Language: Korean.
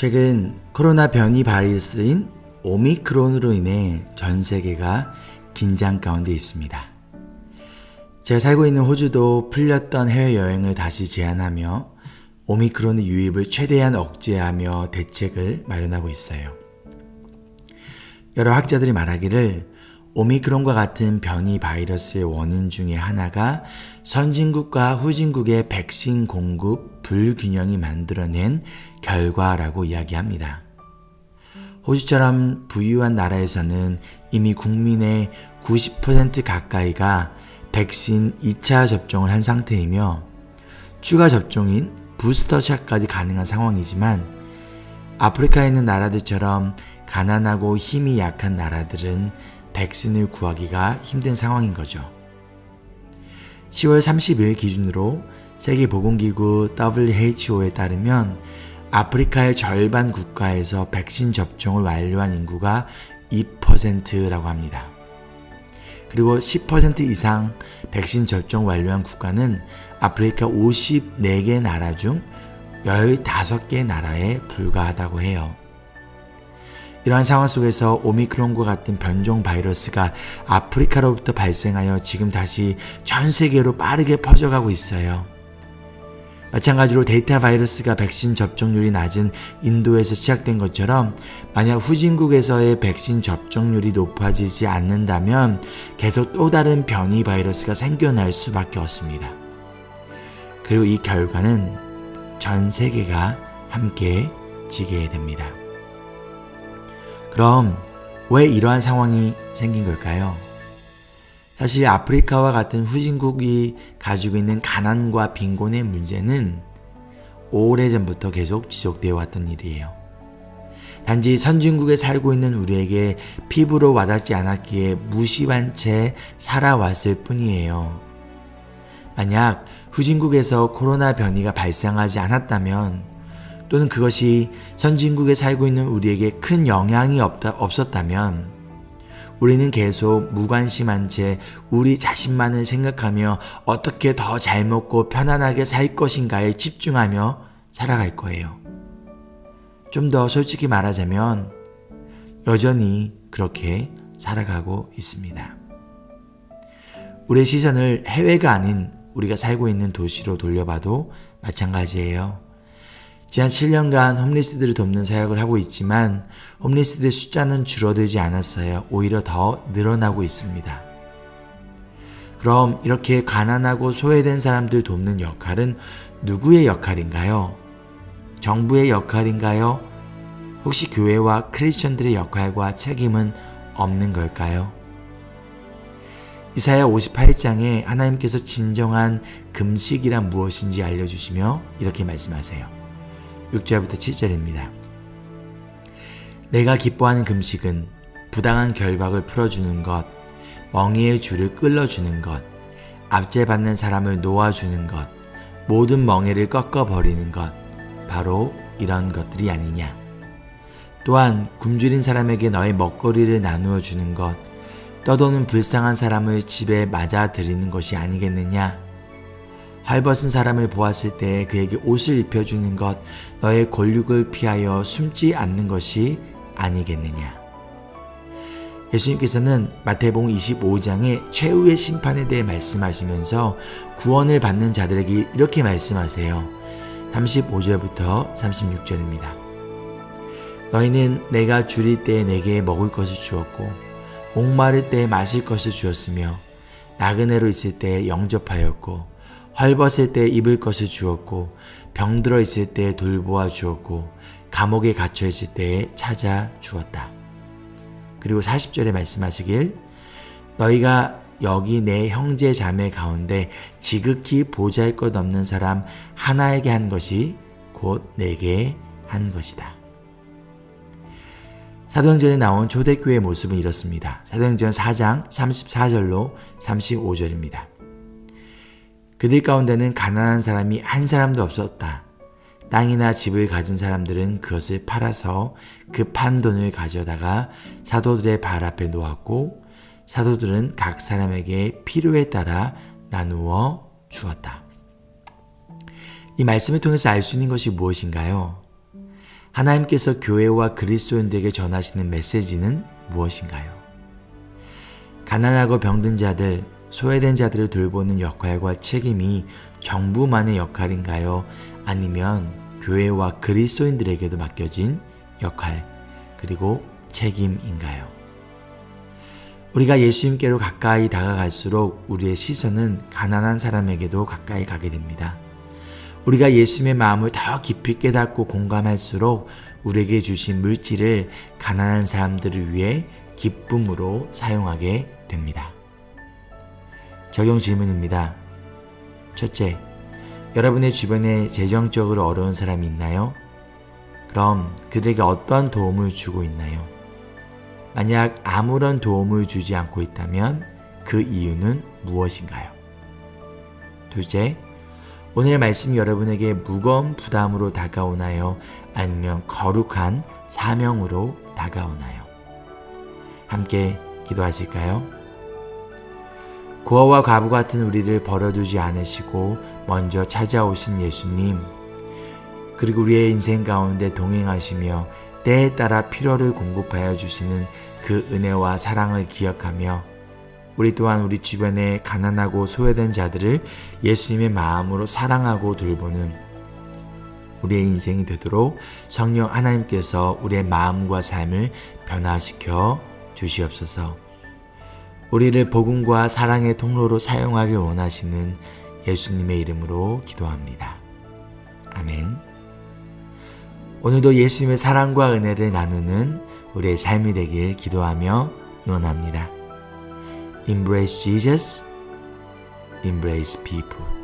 최근 코로나 변이 바이러스인 오미크론으로 인해 전 세계가 긴장 가운데 있습니다. 제가 살고 있는 호주도 풀렸던 해외여행을 다시 제한하며 오미크론의 유입을 최대한 억제하며 대책을 마련하고 있어요. 여러 학자들이 말하기를 오미크론과 같은 변이 바이러스의 원인 중에 하나가 선진국과 후진국의 백신 공급 불균형이 만들어낸 결과라고 이야기합니다. 호주처럼 부유한 나라에서는 이미 국민의 90% 가까이가 백신 2차 접종을 한 상태이며 추가 접종인 부스터샷까지 가능한 상황이지만 아프리카에 있는 나라들처럼 가난하고 힘이 약한 나라들은 백신을 구하기가 힘든 상황인 거죠. 10월 30일 기준으로 세계보건기구 WHO에 따르면 아프리카의 절반 국가에서 백신 접종을 완료한 인구가 2%라고 합니다. 그리고 10% 이상 백신 접종 완료한 국가는 아프리카 54개 나라 중 15개 나라에 불과하다고 해요. 이러한 상황 속에서 오미크론과 같은 변종 바이러스가 아프리카로부터 발생하여 지금 다시 전 세계로 빠르게 퍼져가고 있어요. 마찬가지로 데이터 바이러스가 백신 접종률이 낮은 인도에서 시작된 것처럼 만약 후진국에서의 백신 접종률이 높아지지 않는다면 계속 또 다른 변이 바이러스가 생겨날 수밖에 없습니다. 그리고 이 결과는 전 세계가 함께 지게 됩니다. 그럼 왜 이러한 상황이 생긴 걸까요? 사실 아프리카와 같은 후진국이 가지고 있는 가난과 빈곤의 문제는 오래전부터 계속 지속되어 왔던 일이에요. 단지 선진국에 살고 있는 우리에게 피부로 와닿지 않았기에 무심한 채 살아왔을 뿐이에요. 만약 후진국에서 코로나 변이가 발생하지 않았다면 또는 그것이 선진국에 살고 있는 우리에게 큰 영향이 없었다면 우리는 계속 무관심한 채 우리 자신만을 생각하며 어떻게 더 잘 먹고 편안하게 살 것인가에 집중하며 살아갈 거예요. 좀 더 솔직히 말하자면 여전히 그렇게 살아가고 있습니다. 우리의 시선을 해외가 아닌 우리가 살고 있는 도시로 돌려봐도 마찬가지예요. 지난 7년간 홈리스들을 돕는 사역을 하고 있지만 홈리스들의 숫자는 줄어들지 않았어요. 오히려 더 늘어나고 있습니다. 그럼 이렇게 가난하고 소외된 사람들 돕는 역할은 누구의 역할인가요? 정부의 역할인가요? 혹시 교회와 크리스천들의 역할과 책임은 없는 걸까요? 이사야 58장에 하나님께서 진정한 금식이란 무엇인지 알려주시며 이렇게 말씀하세요. 6절부터 7절입니다. 내가 기뻐하는 금식은 부당한 결박을 풀어주는 것, 멍에의 줄을 끌어주는 것, 압제받는 사람을 놓아주는 것, 모든 멍에를 꺾어버리는 것, 바로 이런 것들이 아니냐. 또한 굶주린 사람에게 너의 먹거리를 나누어 주는 것, 떠도는 불쌍한 사람을 집에 맞아들이는 것이 아니겠느냐. 헐벗은 사람을 보았을 때 그에게 옷을 입혀주는 것, 너의 권력을 피하여 숨지 않는 것이 아니겠느냐. 예수님께서는 마태복음 25장의 최후의 심판에 대해 말씀하시면서 구원을 받는 자들에게 이렇게 말씀하세요. 35절부터 36절입니다. 너희는 내가 줄일 때에 내게 먹을 것을 주었고 목마를 때에 마실 것을 주었으며 나그네로 있을 때에 영접하였고 헐벗을 때 입을 것을 주었고 병들어 있을 때 돌보아 주었고 감옥에 갇혀 있을 때에 찾아 주었다. 그리고 40절에 말씀하시길 너희가 여기 내 형제 자매 가운데 지극히 보잘것없는 사람 하나에게 한 것이 곧 내게 한 것이다. 사도행전에 나온 초대교회의 모습은 이렇습니다. 사도행전 4장 34절로 35절입니다. 그들 가운데는 가난한 사람이 한 사람도 없었다. 땅이나 집을 가진 사람들은 그것을 팔아서 그 판 돈을 가져다가 사도들의 발 앞에 놓았고 사도들은 각 사람에게 필요에 따라 나누어 주었다. 이 말씀을 통해서 알 수 있는 것이 무엇인가요? 하나님께서 교회와 그리스도인들에게 전하시는 메시지는 무엇인가요? 가난하고 병든 자들, 소외된 자들을 돌보는 역할과 책임이 정부만의 역할인가요? 아니면 교회와 그리스도인들에게도 맡겨진 역할, 그리고 책임인가요? 우리가 예수님께로 가까이 다가갈수록 우리의 시선은 가난한 사람에게도 가까이 가게 됩니다. 우리가 예수님의 마음을 더 깊이 깨닫고 공감할수록 우리에게 주신 물질을 가난한 사람들을 위해 기쁨으로 사용하게 됩니다. 적용 질문입니다. 첫째, 여러분의 주변에 재정적으로 어려운 사람이 있나요? 그럼 그들에게 어떠한 도움을 주고 있나요? 만약 아무런 도움을 주지 않고 있다면 그 이유는 무엇인가요? 둘째, 오늘의 말씀이 여러분에게 무거운 부담으로 다가오나요? 아니면 거룩한 사명으로 다가오나요? 함께 기도하실까요? 고아와 과부 같은 우리를 버려두지 않으시고 먼저 찾아오신 예수님, 그리고 우리의 인생 가운데 동행하시며 때에 따라 필요를 공급하여 주시는 그 은혜와 사랑을 기억하며 우리 또한 우리 주변에 가난하고 소외된 자들을 예수님의 마음으로 사랑하고 돌보는 우리의 인생이 되도록 성령 하나님께서 우리의 마음과 삶을 변화시켜 주시옵소서. 우리를 복음과 사랑의 통로로 사용하길 원하시는 예수님의 이름으로 기도합니다. 아멘. 오늘도 예수님의 사랑과 은혜를 나누는 우리의 삶이 되길 기도하며 응원합니다. Embrace Jesus, embrace people.